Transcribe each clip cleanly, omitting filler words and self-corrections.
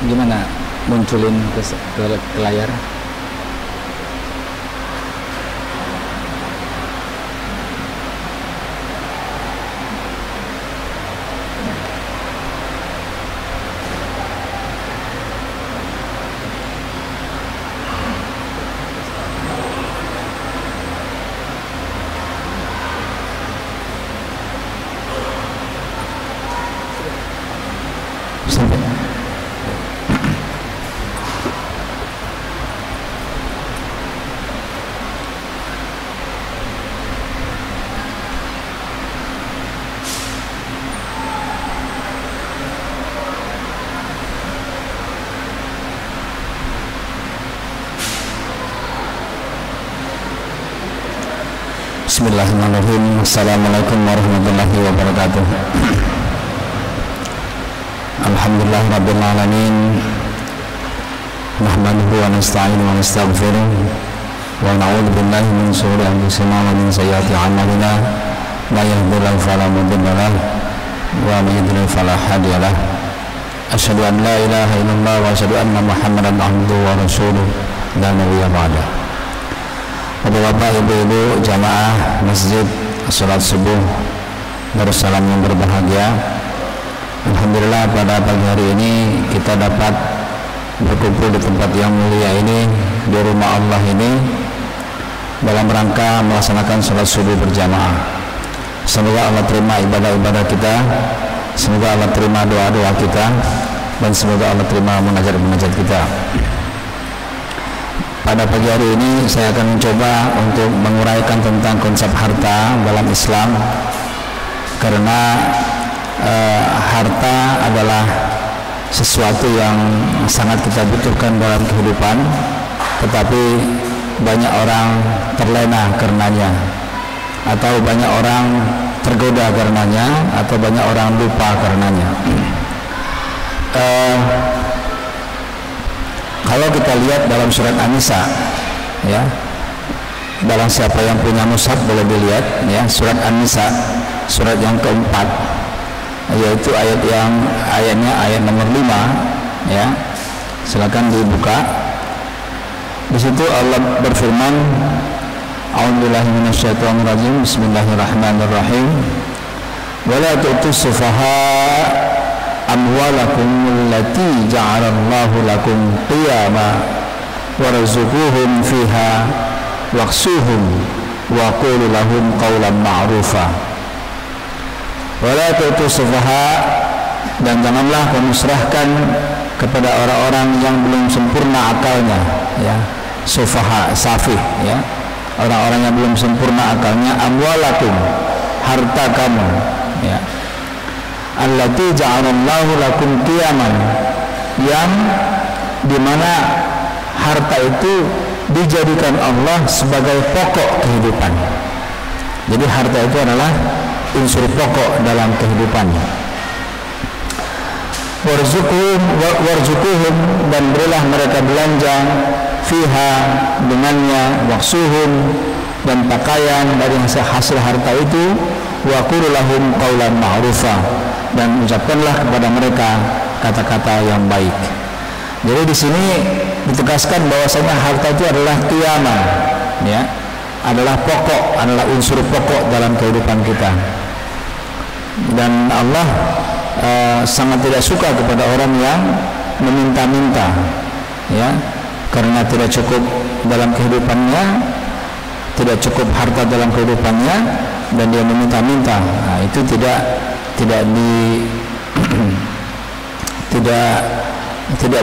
Gimana munculin ke layar? Bismillahirrahmanirrahim. Assalamualaikum warahmatullahi wabarakatuh. Alhamdulillah rabbil alamin. Nahmaduhu wa nasta'inuhu wa nastaghfiruh wa na'udzu billahi min shururi anfusina wa min sayyiati a'malina. May yahdihillahu fala mudilla lahu wa may yudlil fala hadiya lahu. Asyhadu an la ilaha illallah wa asyhadu anna Muhammadan abduhu wa rasuluh la nabiyya ba'dahu. Bapak, ibu-ibu, jamaah masjid salat subuh Darussalam yang berbahagia, alhamdulillah pada pagi hari ini kita dapat berkumpul di tempat yang mulia ini, di rumah Allah ini, dalam rangka melaksanakan salat subuh berjamaah. Semoga Allah terima ibadah-ibadah kita, semoga Allah terima doa-doa kita, dan semoga Allah terima munajat-munajat kita. Pada pagi hari ini saya akan mencoba untuk menguraikan tentang konsep harta dalam Islam, karena harta adalah sesuatu yang sangat kita butuhkan dalam kehidupan, tetapi banyak orang terlena karenanya, atau banyak orang tergoda karenanya, atau banyak orang lupa karenanya. Kalau kita lihat dalam surat An-Nisa, ya, dalam siapa yang punya mushaf boleh dilihat, ya, surat An-Nisa, surat yang keempat, yaitu ayatnya ayat nomor 5, ya, silakan dibuka. Di situ Allah berfirman, A'udzubillahi minasyaitonirrajim, Bismillahirrahmanirrahim. Wala tu'tus sufaha amwalakum allati ja'alallahu lakum qiyama warzuquhum fiha waqsuhum wa qulu lahum qawlan ma'rufa. Wala tu'tu sufaha, dan janganlah kamu serahkan kepada orang-orang yang belum sempurna akalnya, ya, sufaha, safih, ya, orang-orang yang belum sempurna akalnya, amwalakum, harta kamu, ya, allati ja'alallahu lakum qiyaman, yang dimana harta itu dijadikan Allah sebagai pokok kehidupan. Jadi harta itu adalah unsur pokok dalam kehidupan. Warzuquhum, dan berilah mereka belanja, fiha, dengannya, waksuhum, dan pakaian dari hasil harta itu, wa qul lahum qawlan ma'rufa, dan ucapkanlah kepada mereka kata-kata yang baik. Jadi di sini ditegaskan bahwasanya harta itu adalah qiyaman, ya, adalah pokok, adalah unsur pokok dalam kehidupan kita. Dan Allah sangat tidak suka kepada orang yang meminta-minta, ya, karena tidak cukup dalam kehidupannya, tidak cukup harta dalam kehidupannya, dan dia meminta-minta. Nah, itu tidak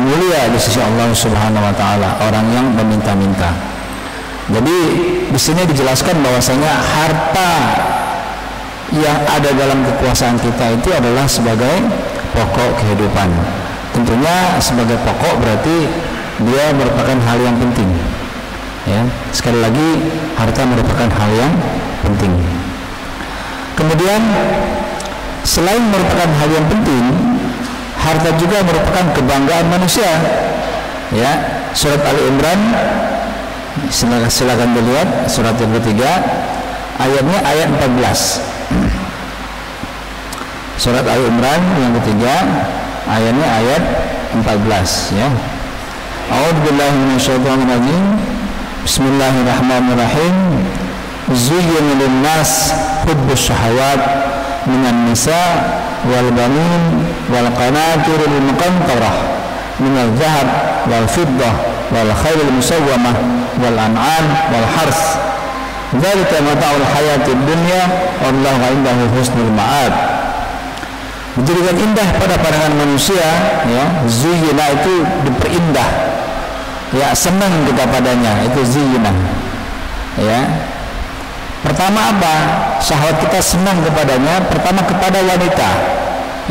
mulia di sisi Allah Subhanahu wa taala orang yang meminta-minta. Jadi di sini dijelaskan bahwasanya harta yang ada dalam kekuasaan kita itu adalah sebagai pokok kehidupan. Tentunya sebagai pokok berarti dia merupakan hal yang penting, ya. Sekali lagi, harta merupakan hal yang penting. Kemudian selain merupakan hal yang penting, harta juga merupakan kebanggaan manusia, ya. Surat Ali Imran, silakan dilihat, surat yang ketiga, ayatnya ayat 14. Surat Ali Imran yang ketiga, ayatnya ayat 14 ya. A'udzubillahi minasyaitonirrajim. Bismillahirrahmanirrahim. Zuyyina lin-nas hubbus syahawat minan nisa wal banin wal qanatiril muqantarah minal dhahab wal fiddah wal khairil musawwamah wal an'am wal hars. Dzalika mata'ul hayatid dunya wallahu 'indahu husnul ma'ab. Menjadikan indah pada pandangan manusia ya, zuyyina itu diperindah ya, senang kita padanya, itu zuyyina ya. Pertama apa? Syahwat kita senang kepadanya, pertama kepada wanita,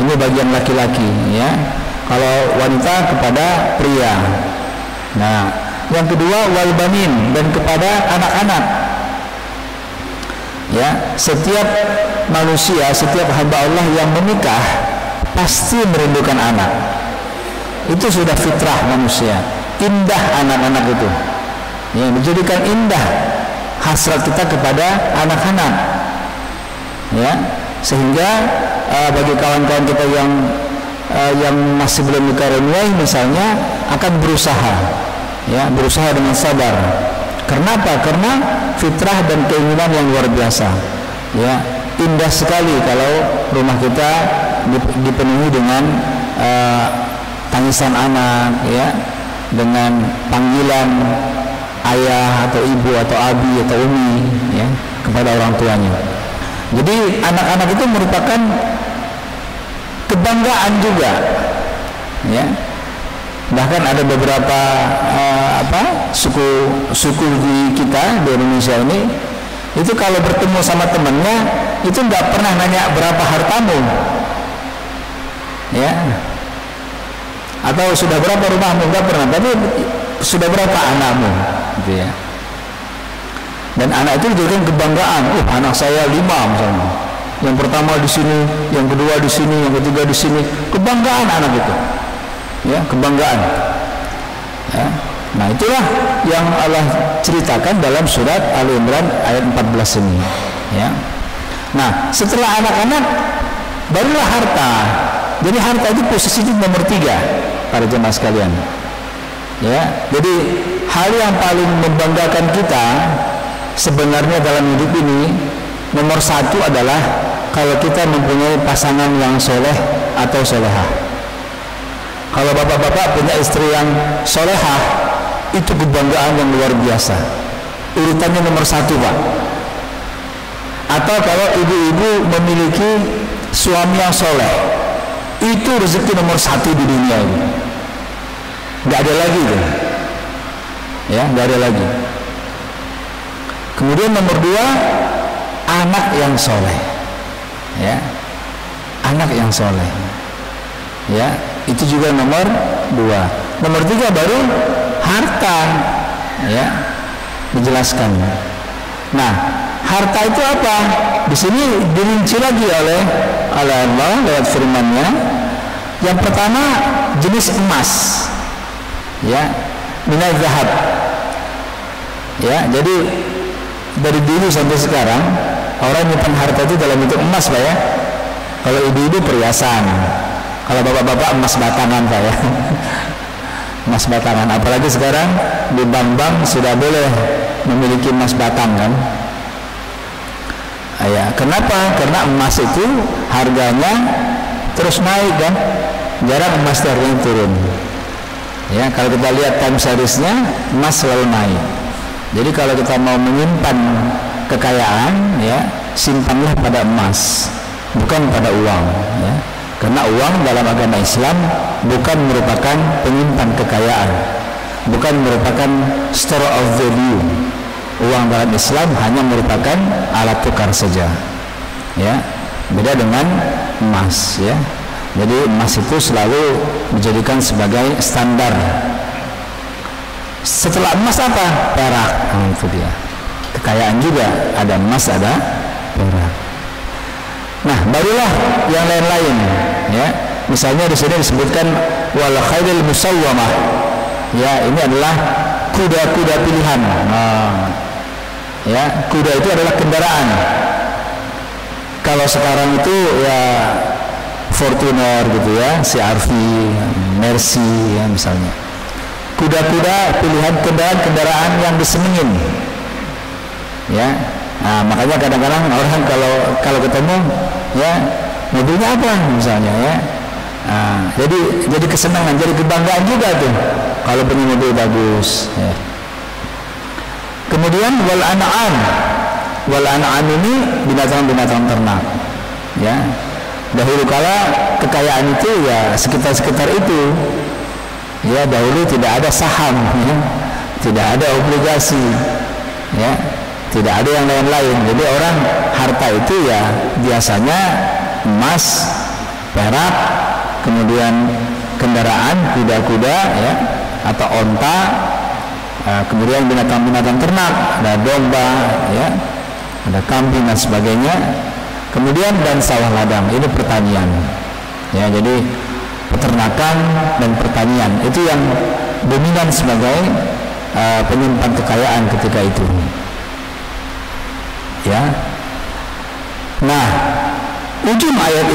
ini bagian laki-laki ya, kalau wanita kepada pria. Nah, yang kedua wal banin, dan kepada anak-anak ya. Setiap manusia, setiap hamba Allah yang menikah pasti merindukan anak, itu sudah fitrah manusia. Indah anak-anak itu ya, menjadikan indah hasrat kita kepada anak-anak ya, sehingga bagi kawan-kawan kita yang masih belum dikaruniai misalnya, akan berusaha ya, berusaha dengan sabar. Kenapa? Karena fitrah dan keinginan yang luar biasa ya. Indah sekali kalau rumah kita dipenuhi dengan tangisan anak ya, dengan panggilan ayah atau ibu atau abi atau umi ya, kepada orang tuanya. Jadi anak-anak itu merupakan kebanggaan juga ya. Bahkan ada beberapa suku di kita di Indonesia ini, itu kalau bertemu sama temannya itu nggak pernah nanya berapa hartamu ya, atau sudah berapa rumahmu, nggak pernah, tapi sudah berapa anakmu gitu ya. Dan anak itu dijadikan kebanggaan. Anak saya 5 misalnya, yang pertama di sini, yang kedua di sini, yang ketiga di sini. Kebanggaan anak itu ya, kebanggaan ya. Nah, itulah yang Allah ceritakan dalam surat Ali Imran ayat 14 ini ya. Nah, setelah anak-anak barulah harta. Jadi harta itu posisinya nomor 3 para jemaah sekalian ya. Jadi hal yang paling membanggakan kita sebenarnya dalam hidup ini, nomor 1 adalah kalau kita mempunyai pasangan yang soleh atau solehah. Kalau bapak-bapak punya istri yang solehah, itu kebanggaan yang luar biasa, urutannya nomor 1 Pak. Atau kalau ibu-ibu memiliki suami yang soleh, itu rezeki nomor 1 di dunia ini. Nggak ada lagi tuh ya, nggak ada lagi. Kemudian nomor 2, anak yang soleh ya, anak yang soleh ya, itu juga nomor 2. Nomor 3 baru harta ya, dijelaskan. Nah, harta itu apa? Di sini dirinci lagi oleh Allah lewat firman-Nya. Yang pertama jenis emas ya, minal zahab ya. Jadi dari dulu sampai sekarang orang nyimpan harta itu dalam bentuk emas Pak ya. Kalau ibu-ibu perhiasan, kalau bapak-bapak emas batangan Pak ya. Emas batangan, apalagi sekarang di bank-bank sudah boleh memiliki emas batang kan ya. Kenapa? Karena emas itu harganya terus naik kan, jarang emas harganya turun ya. Kalau kita lihat time seriesnya, emas selalu naik. Jadi kalau kita mau menyimpan kekayaan ya, simpanlah pada emas, bukan pada uang ya. Karena uang dalam agama Islam bukan merupakan penyimpan kekayaan, bukan merupakan store of value. Uang dalam Islam hanya merupakan alat tukar saja ya, beda dengan emas ya. Jadi emas itu selalu dijadikan sebagai standar. Setelah emas apa? Perak. Nah, itu dia. Kekayaan juga ada emas, ada perak. Nah, barulah yang lain-lain ya. Misalnya di sini disebutkan wal khairil musawwamah. Ya, ini adalah kuda-kuda pilihan. Nah, ya, kuda itu adalah kendaraan. Kalau sekarang itu ya Fortuner gitu ya, CR-V, Mercy ya misalnya. Kuda-kuda pilihan kendaraan yang disenengin. Ya. Nah, makanya kadang-kadang orang kalau ketemu ya mobilnya apa misalnya ya. Nah, jadi kesenangan, jadi kebanggaan juga tuh kalau punya mobil bagus ya. Kemudian wal an'am ini binatang-binatang ternak ya. Dahulu kala kekayaan itu ya sekitar itu ya, dahulu tidak ada saham ya, tidak ada obligasi ya, tidak ada yang lain-lain. Jadi orang harta itu ya biasanya emas, perak, kemudian kendaraan, kuda-kuda ya, atau onta, kemudian binatang-binatang ternak, ada domba ya, ada kambing dan sebagainya. Kemudian dan sawah ladang, ini pertanian ya. Jadi peternakan dan pertanian itu yang dominan sebagai penyimpan kekayaan ketika itu ya. Nah, ujung ayat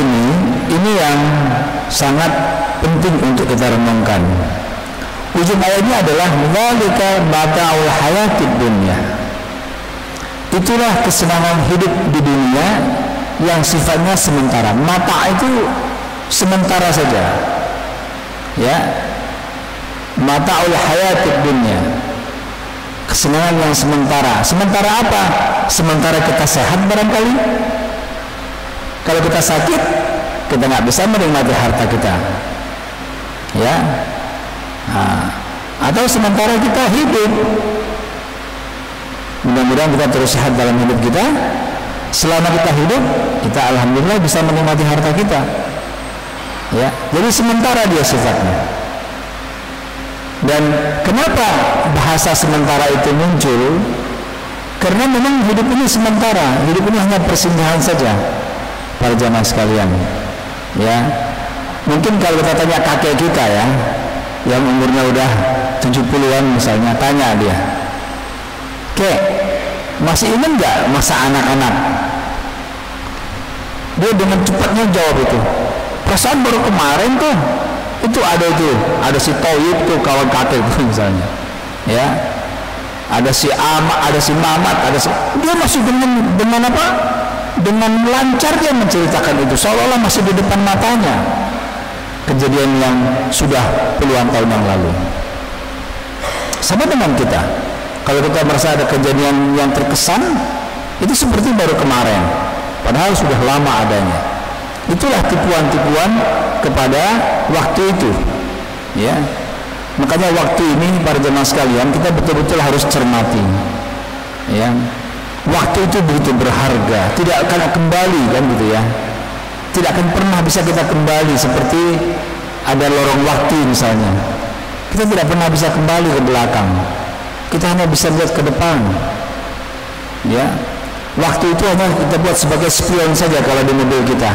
ini yang sangat penting untuk kita renungkan. Ujung ayatnya adalah dzalika mata'ul hayatid dunya. Itulah kesenangan hidup di dunia yang sifatnya sementara. Mata itu sementara saja ya. Mata'ul hayatid dunya, kesenangan yang sementara. Sementara apa? Sementara kita sehat barangkali. Kalau kita sakit, kita nggak bisa menikmati harta kita ya. Atau sementara kita hidup, mudah-mudahan kita terus sehat dalam hidup kita. Selama kita hidup, kita alhamdulillah bisa menikmati harta kita ya. Jadi sementara dia sifatnya. Dan kenapa bahasa sementara itu muncul? Karena memang hidup ini sementara, hidup ini hanya persinggahan saja para jamaah sekalian ya. Mungkin kalau kita tanya kakek kita ya, yang umurnya udah 70-an misalnya, tanya dia, "Kek, masih ingat nggak masa anak-anak?" Dia dengan cepatnya jawab itu, "Perasaan baru kemarin tuh, itu ada si Toyib tuh, kawan kakek tuh misalnya ya, ada si Ama, ada si Mamat, dia masih dengan apa? Dengan lancar dia menceritakan itu, seolah-olah masih di depan matanya kejadian yang sudah puluhan tahun yang lalu." Sama dengan kita, kalau kita merasa ada kejadian yang terkesan, itu seperti baru kemarin, padahal sudah lama adanya. Itulah tipuan-tipuan kepada waktu itu ya. Makanya waktu ini para jemaah sekalian, kita betul-betul harus cermati ya. Waktu itu begitu berharga, tidak akan kembali kan gitu ya. Tidak akan pernah bisa kita kembali, seperti ada lorong waktu misalnya. Kita tidak pernah bisa kembali ke belakang, kita hanya bisa lihat ke depan ya. Waktu itu hanya kita buat sebagai spion saja kalau di mobil kita,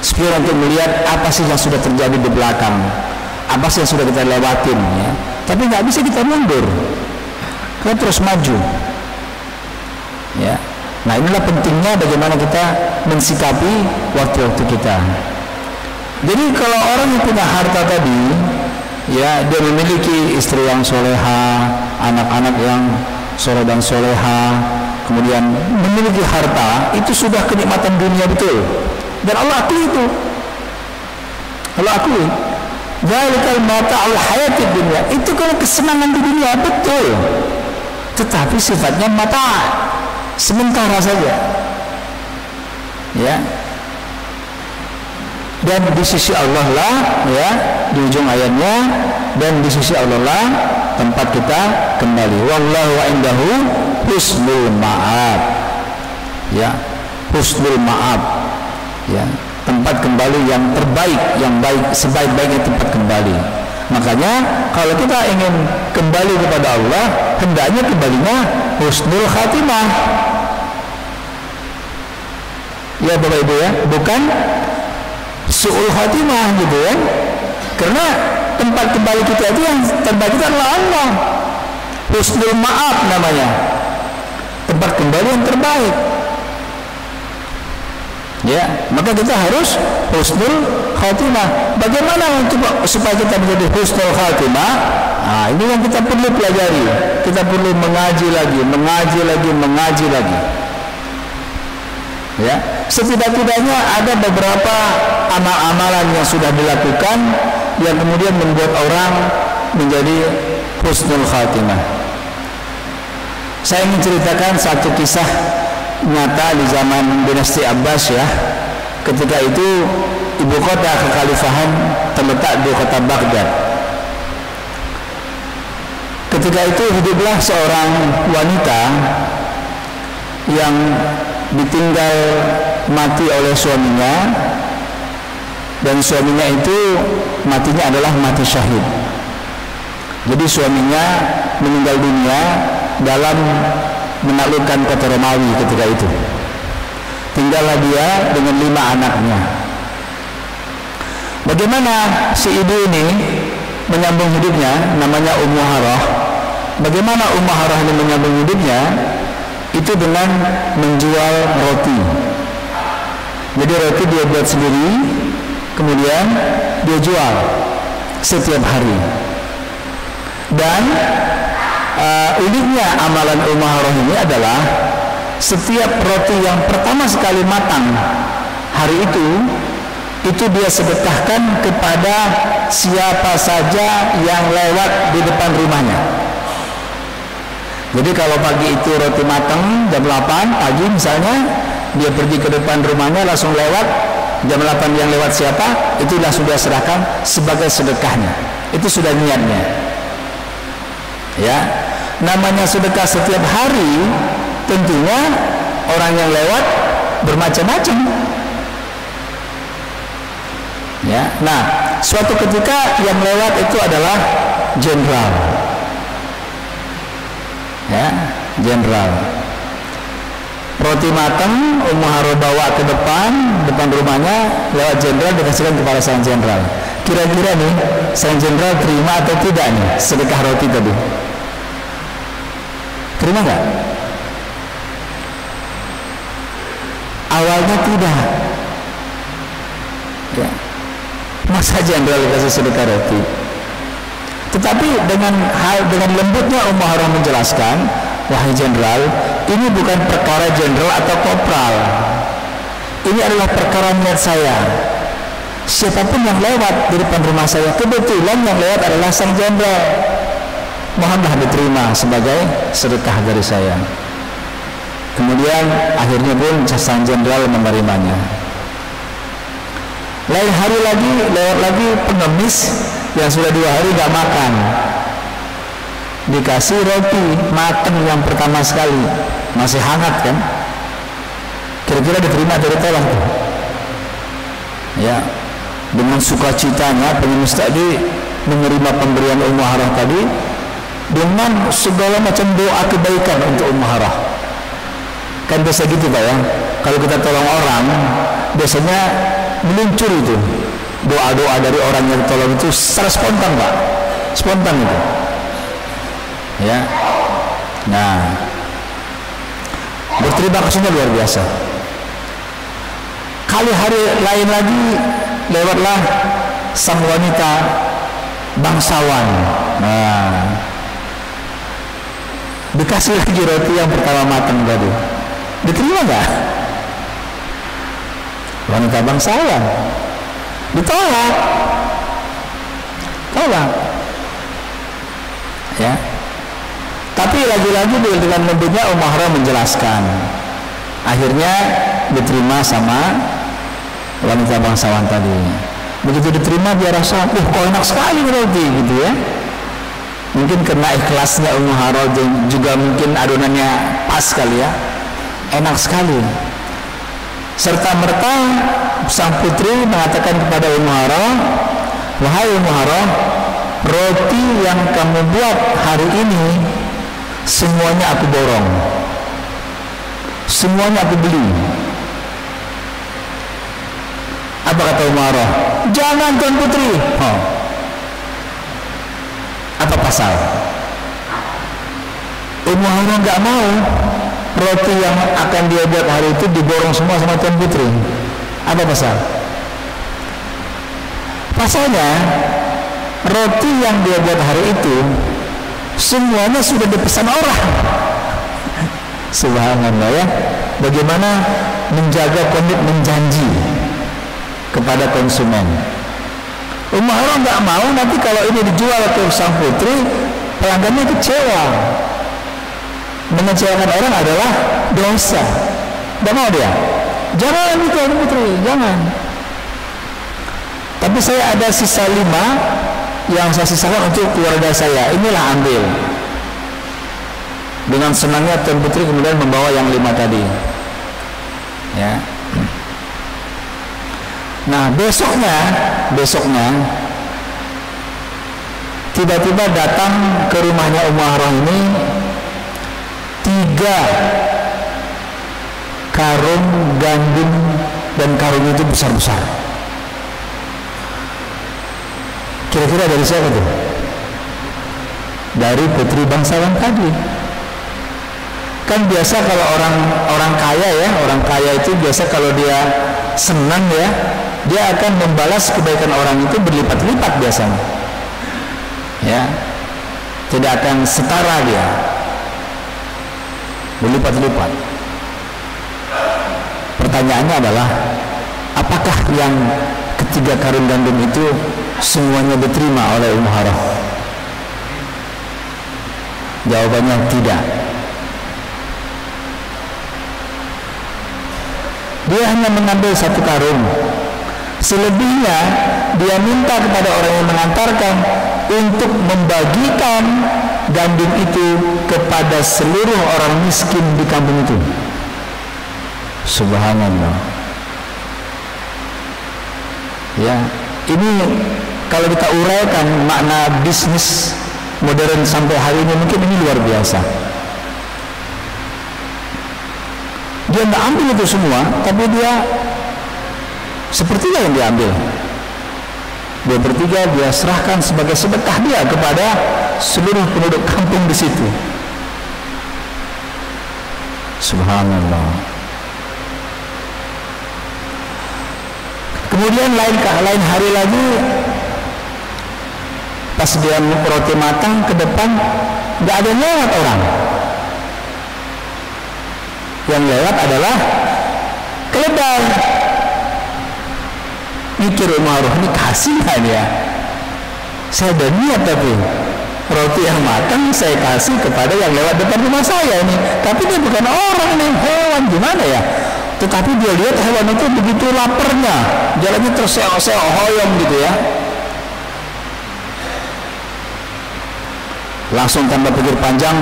spion untuk melihat apa sih yang sudah terjadi di belakang, apa sih yang sudah kita lewatin ya. Tapi nggak bisa kita mundur, kita terus maju ya. Nah, inilah pentingnya bagaimana kita mensikapi waktu-waktu kita. Jadi kalau orang yang punya harta tadi ya, dia memiliki istri yang soleha, anak-anak yang soleh dan soleha, kemudian memiliki harta, itu sudah kenikmatan dunia betul. Dan Allah akui itu, Allah akui dzalikal mata'ul hayatid dunya, itu kalau kesenangan di dunia betul, tetapi sifatnya mata, sementara saja ya. Dan di sisi Allah lah ya, di ujung ayatnya, dan di sisi Allah lah tempat kita kembali. Wallahu indahu husnul ma'ab ya, husnul ma'ab ya, tempat kembali yang terbaik, yang baik, sebaik-baiknya tempat kembali. Makanya kalau kita ingin kembali kepada Allah, hendaknya kembalinya husnul khatimah ya Bapak Ibu ya, bukan su'ul khatimah gitu ya. Karena tempat kembali kita itu yang terbaik itu adalah Allah. Husnul ma'ab namanya, tempat kembali yang terbaik Ya, maka kita harus husnul khatimah. Bagaimana untuk supaya kita menjadi husnul khatimah? Nah, ini yang kita perlu pelajari. Kita perlu mengaji lagi. Ya, setidak-tidaknya ada beberapa amal-amalan yang sudah dilakukan yang kemudian membuat orang menjadi husnul khatimah. Saya ingin ceritakan satu kisah nyata di zaman dinasti Abbas ya. Ketika itu ibu kota kekhalifahan terletak di kota Baghdad. Ketika itu hiduplah seorang wanita yang ditinggal mati oleh suaminya, dan suaminya itu matinya adalah mati syahid. Jadi suaminya meninggal dunia dalam menaklukkan kota Romawi ketika itu. Tinggallah dia dengan 5 anaknya. Bagaimana si ibu ini menyambung hidupnya? Namanya Ummu Harah. Bagaimana Ummu Harah ini menyambung hidupnya? Itu dengan menjual roti. Jadi roti dia buat sendiri, kemudian dia jual setiap hari. Dan uniknya amalan Ummu Harah ini adalah setiap roti yang pertama sekali matang hari itu dia sedekahkan kepada siapa saja yang lewat di depan rumahnya. Jadi kalau pagi itu roti matang jam 8 pagi misalnya, dia pergi ke depan rumahnya langsung lewat, jam 8 yang lewat siapa, itulah sudah serahkan sebagai sedekahnya. Itu sudah niatnya. Ya, namanya sedekah setiap hari, tentunya orang yang lewat bermacam-macam. Ya, nah, suatu ketika yang lewat itu adalah jenderal. Ya, jenderal. Roti matang Ummu Harah bawa ke depan rumahnya, lewat jenderal, dikasihkan kepada sang jenderal. Kira-kira nih sang jenderal terima atau tidak nih sedekah roti tadi? Terima nggak? Awalnya tidak. Ya. Masa jenderal dikasih sedekah roti? Tetapi dengan lembutnya Ummu Harah menjelaskan, wahai jenderal, ini bukan perkara jenderal atau kopral. Ini adalah perkara niat saya. Siapapun yang lewat di depan rumah saya, kebetulan yang lewat adalah sang jenderal, mohonlah diterima sebagai sedekah dari saya. Kemudian akhirnya pun sang jenderal menerimanya. Lain hari lagi lewat lagi pengemis yang sudah 2 hari gak makan, dikasih roti matang yang pertama sekali, masih hangat kan, kira-kira diterima atau ditolak tuh? Ya, dengan sukacitanya pengemis tadi menerima pemberian Ummu Harah tadi dengan segala macam doa kebaikan untuk Ummu Harah. Kan biasa gitu Pak ya, kalau kita tolong orang biasanya meluncur itu doa-doa dari orang yang tolong itu secara spontan Pak, spontan itu ya. Nah, berterima kasihnya luar biasa. Kali hari lain lagi lewatlah sang wanita bangsawan. Nah, dikasih lagi roti yang pertama matang tadi, diterima nggak? Wanita bangsawan ditolak, tolak ya. Tapi lagi-lagi dengan lembutnya Ummu Harah menjelaskan, akhirnya diterima sama wanita bangsawan tadi. Begitu diterima dia rasa, kok enak sekali roti gitu ya. Mungkin karena ikhlasnya Ummu Harah, juga mungkin adonannya pas kali ya, enak sekali. Serta merta sang putri mengatakan kepada Ummu Harah, wahai Ummu Harah, roti yang kamu buat hari ini semuanya aku borong, semuanya aku beli. Apa kata Ummu Harah? Jangan Tuan Putri. Apa pasal? Ummu Harah nggak mau roti yang akan dia buat hari itu diborong semua sama Tuan Putri. Apa pasal? Pasalnya roti yang dia buat hari itu semuanya sudah dipesan orang. Subhanallah ya. Bagaimana menjaga komitmen janji kepada konsumen. Umairah nggak mau nanti kalau ini dijual ke sang putri, pelanggannya kecewa. Mengecewakan orang adalah dosa. Nggak mau dia. Jangan itu putri, jangan. Tapi saya ada sisa 5 yang saya sisakan untuk keluarga saya. Inilah ambil. Dengan senangnya Tuan Putri kemudian membawa yang 5 tadi. Ya. Nah besoknya tiba-tiba datang ke rumahnya Umairah ini 3 karung gandum, dan karung itu besar-besar. Kira-kira dari siapa tuh? Dari putri bangsawan tadi. Kan biasa kalau orang kaya ya, orang kaya itu biasa kalau dia senang ya, dia akan membalas kebaikan orang itu berlipat-lipat biasanya. Ya. Tidak akan setara dia. Berlipat-lipat. Pertanyaannya adalah, apakah yang ketiga karung gandum itu semuanya diterima oleh Umairah? Jawabannya tidak. Dia hanya mengambil 1 karung. Selebihnya dia minta kepada orang yang mengantarkan untuk membagikan gandum itu kepada seluruh orang miskin di kampung itu. Subhanallah. Ya, ini kalau kita uraikan makna bisnis modern sampai hari ini, mungkin ini luar biasa. Dia nggak ambil itu semua, tapi dia sepertiga yang diambil. 2/3 dia serahkan sebagai sedekah dia kepada seluruh penduduk kampung di situ. Subhanallah. Kemudian lain hari lagi, pas dia roti matang ke depan, nggak ada lewat orang. Yang lewat adalah keledai. Mikir Umairah, ini kasihan ya. Saya ada niat tapi roti yang matang saya kasih kepada yang lewat depan rumah saya ini. Tapi dia bukan orang nih, hewan, gimana ya? Tetapi dia lihat hewan itu begitu laparnya, jalannya terseok-seok, hoyong gitu ya. Langsung tanpa pikir panjang,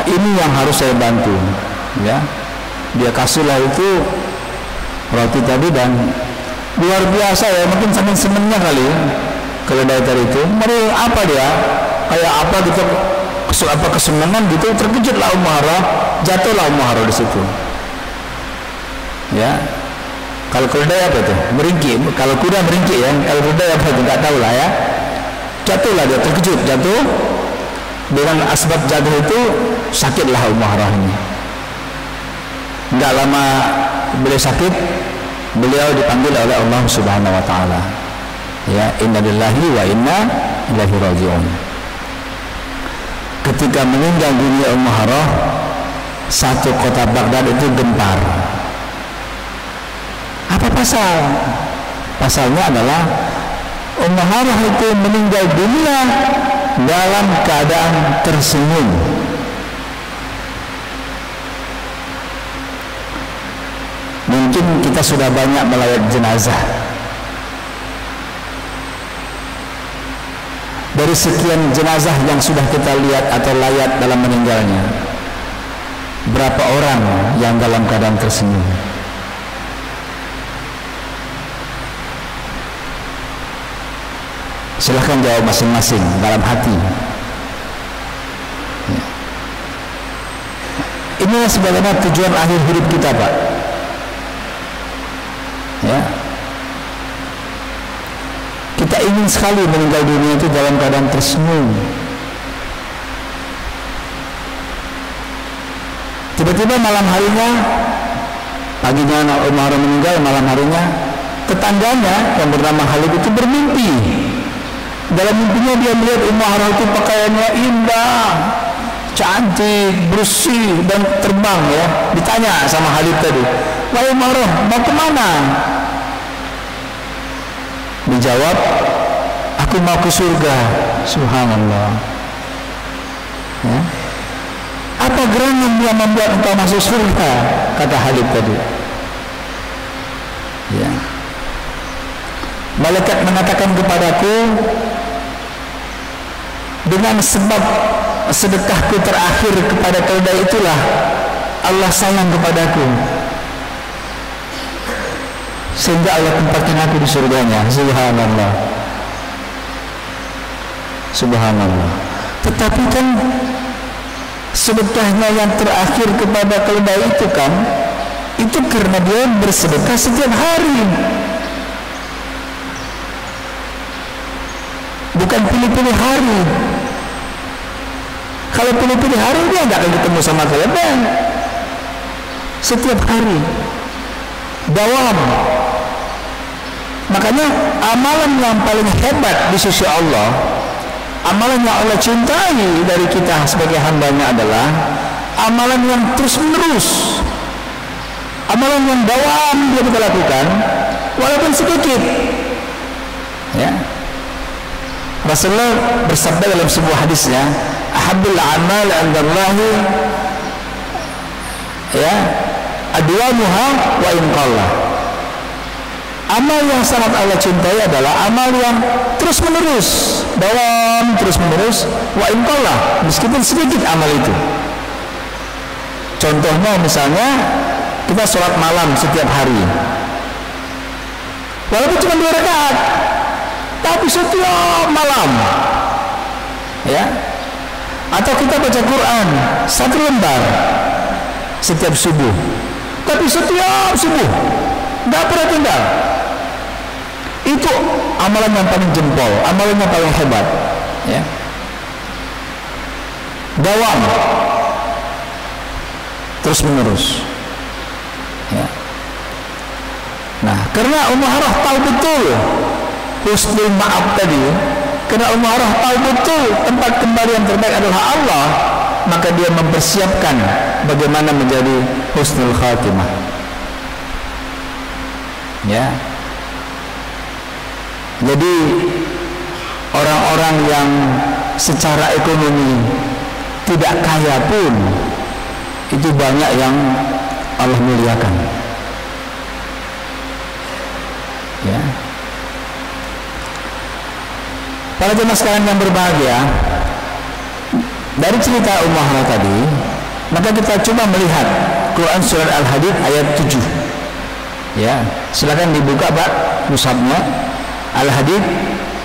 ini yang harus saya bantu. Ya, dia kasihlah itu roti tadi, dan luar biasa ya, mungkin saking senengnya kali keledai tadi itu. Mari apa dia? Kayak apa gitu, kesenangan gitu, terkejutlah Umairah, jatuhlah Umairah di situ. Ya, kalau keledai apa itu? Meringkik. Kalau kuda meringkik ya. Kalau keledai apa itu? Nggak tahu lah ya. Jatuhlah dia, terkejut, jatuh. Dengan asbab jatuh itu sakitlah Umairah ini. Nggak lama beliau sakit, beliau dipanggil oleh Allah Subhanahu Wa Taala. Ya, inna lillahi wa inna ilaihi raji'un. Ketika meninggal dunia Umairah, satu kota Baghdad itu gempar. Apa pasal? Pasalnya adalah Umairah itu meninggal dunia dalam keadaan tersenyum. Mungkin kita sudah banyak melayat jenazah. Dari sekian jenazah yang sudah kita lihat atau layat dalam meninggalnya, berapa orang yang dalam keadaan tersenyum? Silahkan jawab masing-masing dalam hati. Ya. Inilah sebenarnya tujuan akhir hidup kita, Pak. Ya. Kita ingin sekali meninggal dunia itu dalam keadaan tersenyum. Tiba-tiba malam harinya paginya Umar meninggal, malam harinya tetangganya yang bernama Khalid itu bermimpi. Dalam mimpinya dia melihat Umar itu pakaiannya indah, cantik, bersih dan terbang ya. Ditanya sama Khalid tadi, "Wahai Umar, mau kemana?" Dijawab, "Aku mau ke surga." Subhanallah. Ya. Apa gerangan yang membuat engkau masuk surga? Kata Khalid tadi. Ya. Malaikat mengatakan kepadaku, dengan sebab sedekahku terakhir kepada keledai itulah Allah sayang kepadaku, sehingga Allah tempatkan aku di surganya. Subhanallah. Subhanallah. Tetapi kan sedekahnya yang terakhir kepada keledai itu kan, itu karena dia bersedekah setiap hari, bukan pilih-pilih hari. Kalau pilih-pilih hari dia nggak akan ketemu sama keledai. Setiap hari, dawam. Makanya amalan yang paling hebat di sisi Allah, amalan yang Allah cintai dari kita sebagai hambanya adalah amalan yang terus menerus, amalan yang dawam dia kita lakukan walaupun sedikit. Ya. Rasulullah bersabda dalam sebuah hadisnya, "Ahabbul a'mal 'indallahi ya adwamuha wa in qalla." Amal yang sangat Allah cintai adalah amal yang terus menerus, dawam terus menerus, wa in qalla, meskipun sedikit amal itu. Contohnya misalnya kita sholat malam setiap hari, walaupun cuma 2 rakaat, tapi setiap malam, ya. Atau kita baca Quran 1 lembar setiap subuh, tapi setiap subuh nggak pernah tinggal. Itu amalan yang paling jempol, amalan yang paling hebat, ya. Dawam terus menerus, ya. Nah, karena Umairah tahu betul husnul maaf tadi, karena Umairah tahu betul tempat kembali yang terbaik adalah Allah, maka dia mempersiapkan bagaimana menjadi husnul khatimah, ya. Jadi orang-orang yang secara ekonomi tidak kaya pun itu banyak yang Allah muliakan, ya. Para jemaah sekalian yang berbahagia, dari cerita Umairah tadi, maka kita coba melihat Quran surat Al-Hadid ayat 7. Ya, silakan dibuka Pak mushafnya. Al-Hadid,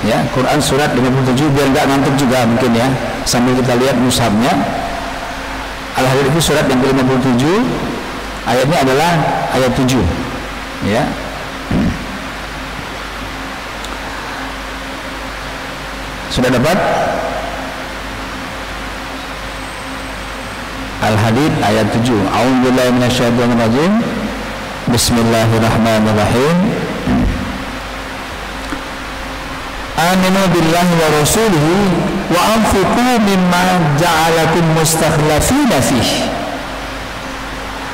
ya, Quran surat 57, biar nggak ngantuk juga mungkin ya, sambil kita lihat mushafnya. Al-Hadid itu surat yang ke-57, ayatnya adalah ayat 7, ya. Sudah dapat? Al-Hadid ayat 7. A'udzubillahi minasyaitonir rajim. Bismillahirrahmanirrahim. Aminu billahi wa rasulihi wa anfiqu mimma ja'alakum mustakhlafina fihi.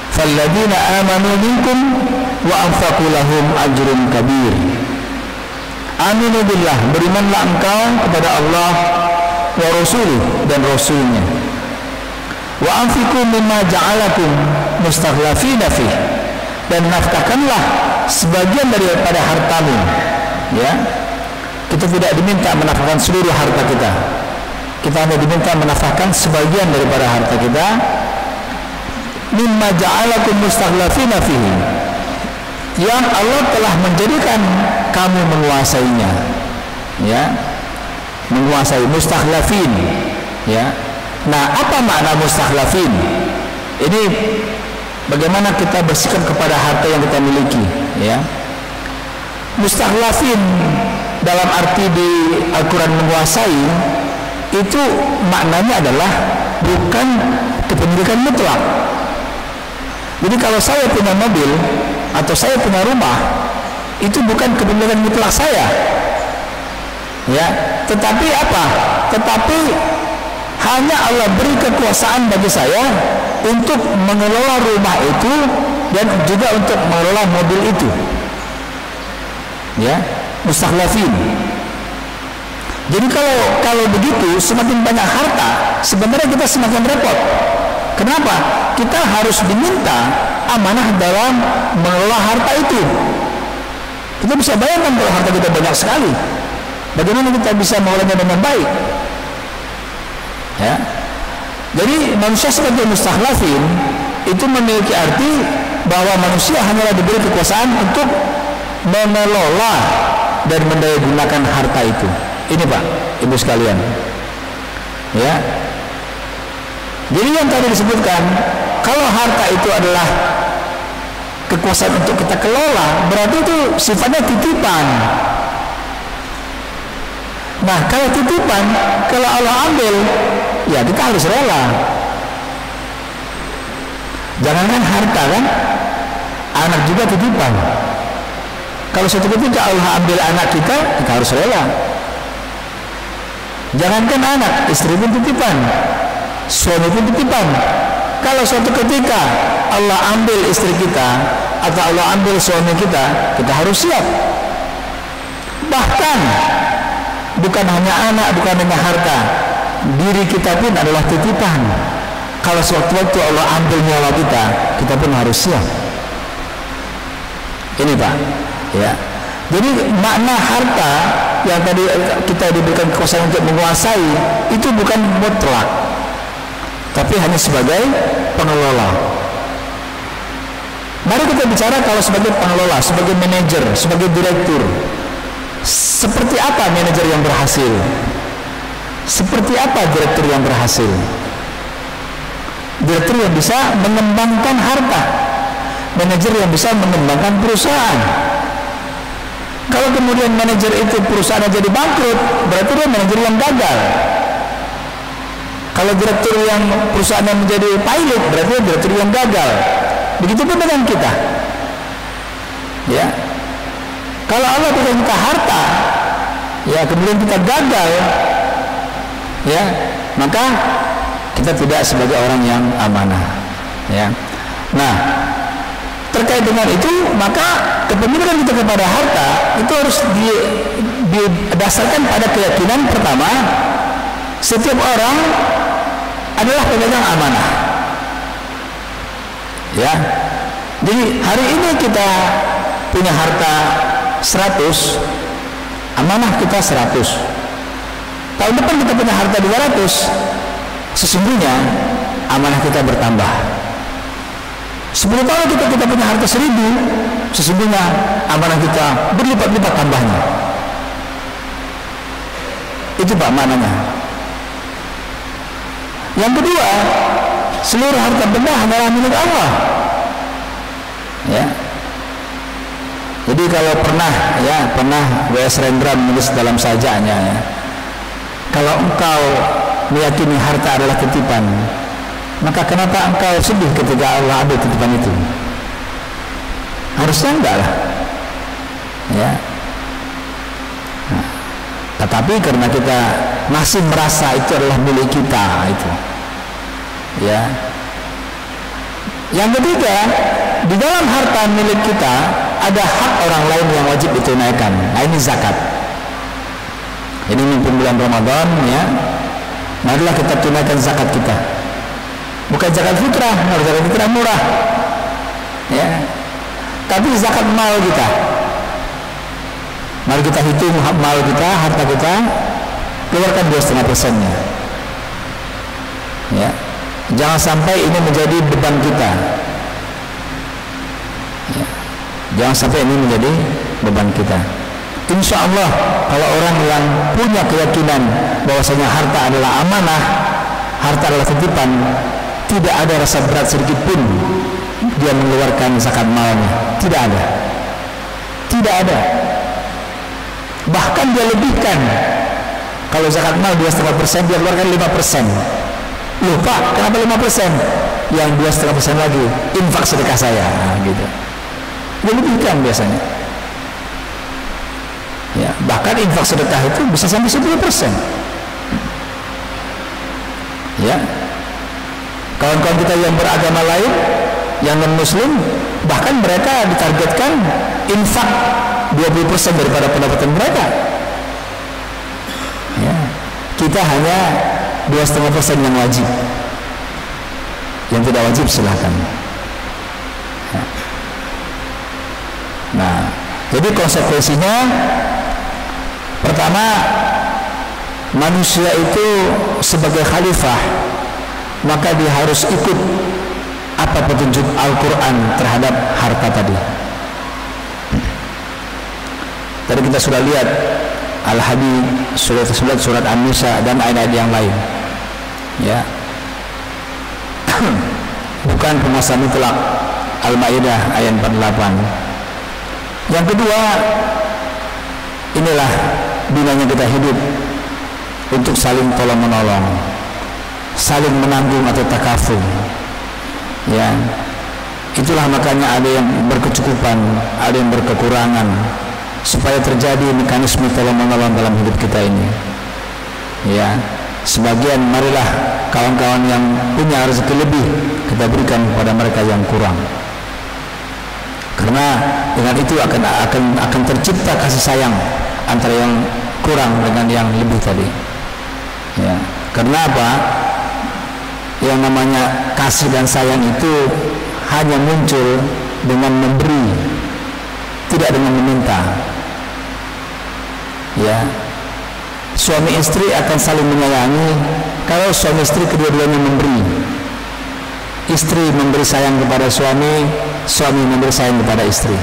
Falladzina amanu minkum wa anfaqu lahum ajrun kabir. Aminu billah, berimanlah engkau kepada Allah wa rasulih dan rasulnya. Wa anfiqu mimma ja'alakum mustakhlafina fihi, dan nafkahkanlah sebagian daripada hartamu, ya. Kita tidak diminta menafkahkan seluruh harta kita, kita hanya diminta menafkahkan sebagian daripada harta kita. Mimma ja'alakum mustakhlafina fihi, yang Allah telah menjadikan kamu menguasainya, ya, menguasai, mustakhlafin, ya. Nah, apa makna mustakhlafin? Ini bagaimana kita bersikap kepada harta yang kita miliki, ya. Mustakhlafin dalam arti di Al-Quran menguasai itu maknanya adalah bukan kepemilikan mutlak, Jadi kalau saya punya mobil atau saya punya rumah, itu bukan kepemilikan mutlak saya, ya. Tetapi apa? Tetapi hanya Allah beri kekuasaan bagi saya untuk mengelola rumah itu dan juga untuk mengelola mobil itu, ya, mustakhlafin. Jadi kalau begitu, semakin banyak harta, sebenarnya kita semakin repot. Kenapa? Kita harus diminta amanah dalam mengelola harta itu. Kita bisa bayangkan kalau harta kita banyak sekali, bagaimana kita bisa mengelolanya dengan baik, ya. Jadi manusia sebagai mustakhlafin itu memiliki arti bahwa manusia hanyalah diberi kekuasaan untuk mengelola dan mendayagunakan harta itu. Ini Pak, Ibu sekalian, ya. Jadi yang tadi disebutkan, kalau harta itu adalah kekuasaan untuk kita kelola, berarti itu sifatnya titipan. Nah, kalau titipan, kalau Allah ambil, ya kita harus rela. Jangankan harta kan, anak juga titipan. Kalau suatu ketika Allah ambil anak kita harus rela. Jangankan anak, istri pun titipan, suami pun titipan. Kalau suatu ketika Allah ambil istri kita atau Allah ambil suami kita, kita harus siap. Bahkan bukan hanya anak, bukan hanya harta, diri kita pun adalah titipan. Kalau suatu waktu Allah ambil nyawa kita, kita pun harus siap. Ini Pak, ya. Jadi makna harta yang tadi kita diberikan kekuasaan untuk menguasai itu bukan mutlak, tapi hanya sebagai pengelola. Mari kita bicara kalau sebagai pengelola, sebagai manajer, sebagai direktur. Seperti apa manajer yang berhasil? Seperti apa direktur yang berhasil? Direktur yang bisa mengembangkan harta, manajer yang bisa mengembangkan perusahaan. Kalau kemudian manajer itu perusahaan jadi bangkrut, berarti dia manajer yang gagal. Kalau direktur yang perusahaan yang menjadi pilot, berarti dia direktur yang gagal. Begitupun dengan kita, ya. Kalau Allah berikan kita harta, ya, kemudian kita gagal, ya, maka kita tidak sebagai orang yang amanah, ya. Nah, terkait dengan itu, maka kepemilikan kita kepada harta itu harus didasarkan pada keyakinan pertama, setiap orang adalah pemegang amanah, ya. Jadi hari ini kita punya harta 100, amanah kita 100. Tahun depan kita punya harta 200, sesungguhnya amanah kita bertambah. 10 tahun kita punya harta 1000, sesungguhnya amanah kita berlipat-lipat tambahnya. Itu Pak maknanya. Yang kedua, seluruh harta benda hanyalah milik Allah, ya. Jadi kalau pernah W.S. Rendra menulis dalam sajaannya, ya, kalau engkau meyakini harta adalah titipan, maka kenapa engkau sedih ketika Allah ambil titipan itu? Harusnya enggak lah, ya. Nah, tetapi karena kita masih merasa itu adalah milik kita, itu, ya. Yang ketiga, di dalam harta milik kita ada hak orang lain yang wajib ditunaikan. Nah, ini zakat. Ini mumpung bulan Ramadan, ya, marilah kita tunaikan zakat kita. Bukan zakat fitrah, zakat fitrah murah, ya, tapi zakat mal kita. Mari kita hitung mal kita, harta kita, keluarkan 2,5%-nya, ya. Jangan sampai ini menjadi beban kita, ya. Jangan sampai ini menjadi beban kita. Insya Allah, kalau orang yang punya keyakinan bahwasanya harta adalah amanah, harta adalah titipan, tidak ada rasa berat sedikit pun dia mengeluarkan zakat malnya. Tidak ada, tidak ada. Bahkan dia lebihkan. Kalau zakat mal 2,5%, dia keluarkan 5%. Loh Pak, kenapa 5%? Yang 2,5% lagi infak sedekah saya, nah, gitu. Dilebihkan biasanya. Ya, bahkan infak sedekah itu bisa sampai 10%. Ya, kawan-kawan kita yang beragama lain, yang non muslim, bahkan mereka ditargetkan infak 20% daripada pendapatan mereka. Ya, kita hanya 2,5% yang wajib. Yang tidak wajib silahkan. Ya. Nah, jadi konsekuensinya pertama, manusia itu sebagai khalifah, maka dia harus ikut apa petunjuk Al-Quran terhadap harta tadi. Tadi kita sudah lihat Al-Hadid, surat An-Nisa dan ayat-ayat yang lain. Ya, bukan penguasa mutlak, Al-Maidah ayat 48. Yang kedua, inilah gunanya kita hidup, untuk saling tolong menolong, saling menanggung atau takaful. Ya, itulah makanya ada yang berkecukupan, ada yang berkekurangan, supaya terjadi mekanisme tolong menolong dalam hidup kita ini. Ya, sebagian marilah kawan-kawan yang punya rezeki lebih kita berikan kepada mereka yang kurang, karena dengan itu akan tercipta kasih sayang antara yang kurang dengan yang lebih tadi. Ya, karena apa? Yang namanya kasih dan sayang itu hanya muncul dengan memberi, tidak dengan meminta. Ya, suami istri akan saling menyayangi kalau suami istri kedua-duanya memberi. Istri memberi sayang kepada suami, suami memberi sayang kepada istri.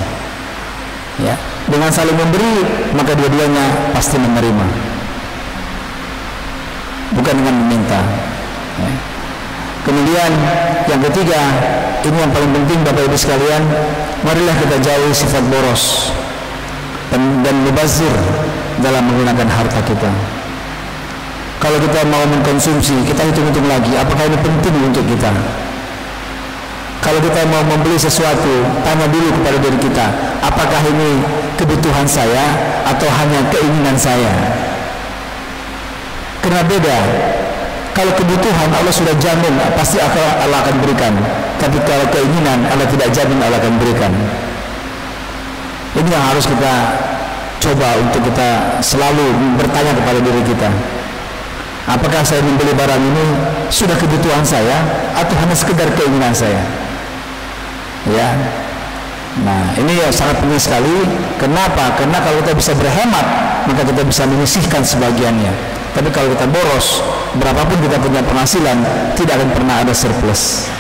Ya, dengan saling memberi maka dua-duanya pasti menerima, bukan dengan meminta. Ya. Kemudian yang ketiga, ini yang paling penting Bapak Ibu sekalian, marilah kita jauhi sifat boros dan mubazir dalam menggunakan harta kita. Kalau kita mau mengkonsumsi, kita hitung-hitung lagi apakah ini penting untuk kita. Kalau kita mau membeli sesuatu, tanya dulu kepada diri kita, apakah ini kebutuhan saya atau hanya keinginan saya? Karena beda. Kalau kebutuhan Allah sudah jamin pasti Allah akan berikan, tapi kalau keinginan Allah tidak jamin Allah akan berikan. Ini yang harus kita coba untuk kita selalu bertanya kepada diri kita, apakah saya membeli barang ini sudah kebutuhan saya atau hanya sekedar keinginan saya? Ya, nah ini yang sangat penting sekali. Kenapa? Karena kalau kita bisa berhemat, maka kita bisa menyisihkan sebagiannya. Tapi kalau kita boros, berapapun kita punya penghasilan, tidak akan pernah ada surplus.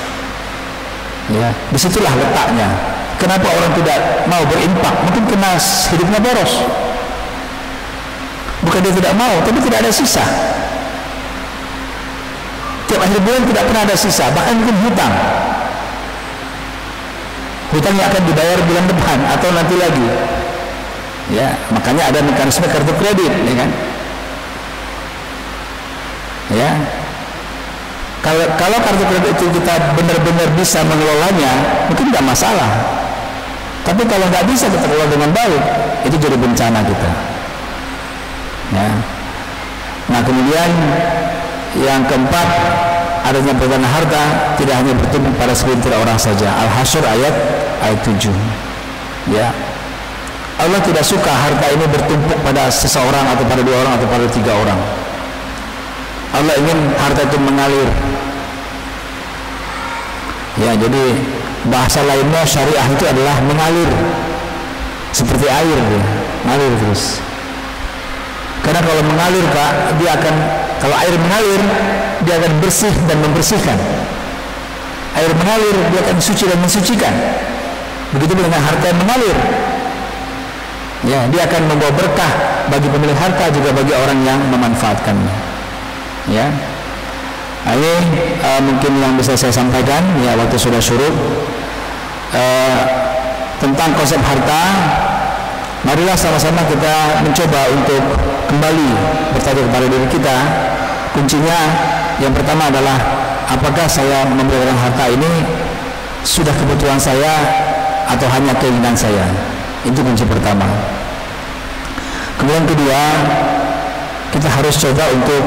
Ya, disitulah letaknya. Kenapa orang tidak mau berinfak? Mungkin karena hidupnya boros. Bukan dia tidak mau, tapi tidak ada sisa. Tiap akhir bulan tidak pernah ada sisa, bahkan mungkin hutang. Hutangnya akan dibayar bulan depan atau nanti lagi. Ya, makanya ada mekanisme kartu kredit, ya kan? Ya, kalau kartu kredit itu kita benar-benar bisa mengelolanya, mungkin tidak masalah. Tapi kalau nggak bisa kita kelola dengan baik, itu jadi bencana kita. Ya. Nah, kemudian yang keempat, adanya perdagangan harta tidak hanya bertumpu pada segelintir orang saja. Al-Hasyr ayat 7. Ya, Allah tidak suka harta ini bertumpuk pada seseorang atau pada dua orang atau pada tiga orang. Allah ingin harta itu mengalir. Ya, jadi bahasa lainnya syariah itu adalah mengalir, seperti air, ya, mengalir terus. Karena kalau mengalir Pak, kalau air mengalir, dia akan bersih dan membersihkan. Air mengalir, dia akan suci dan mensucikan. Begitu dengan harta yang mengalir. Ya, dia akan membawa berkah bagi pemilik harta, juga bagi orang yang memanfaatkannya. Ya, ini mungkin yang bisa saya sampaikan. Ya, waktu sudah surut. Tentang konsep harta, marilah sama-sama kita mencoba untuk kembali bertanya kepada diri kita. Kuncinya yang pertama adalah apakah saya memberikan harta ini sudah kebutuhan saya atau hanya keinginan saya? Itu kunci pertama. Kemudian kedua, kita harus coba untuk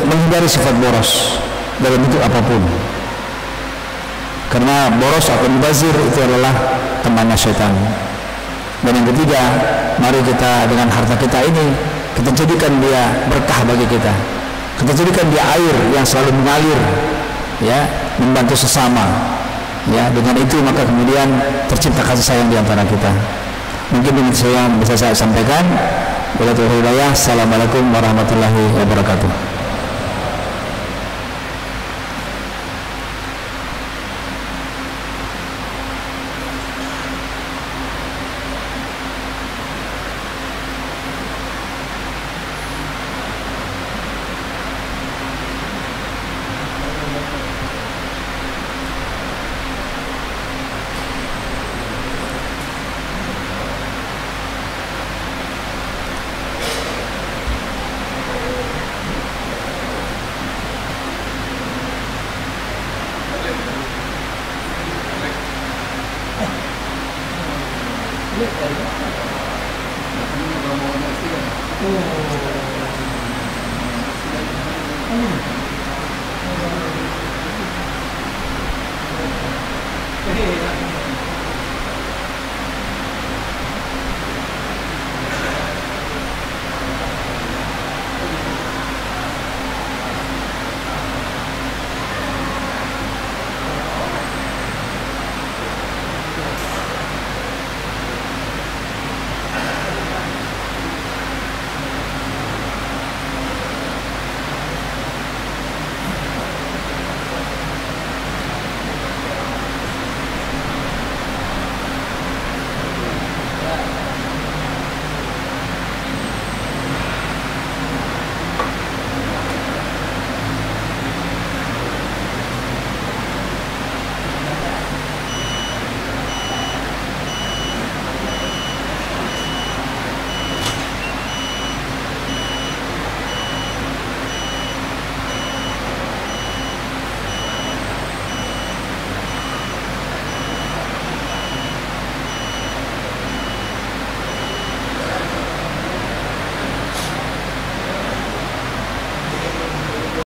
menghindari sifat boros dalam bentuk apapun, karena boros atau mubazir itu adalah temannya setan. Dan yang ketiga, mari kita dengan harta kita ini kita jadikan dia berkah bagi kita. Kita jadikan dia air yang selalu mengalir, ya, membantu sesama. Ya, dengan itu maka kemudian tercipta kasih sayang di antara kita. Mungkin ini yang bisa saya sampaikan. Wabillahi hidayah. Assalamualaikum warahmatullahi wabarakatuh. Oh.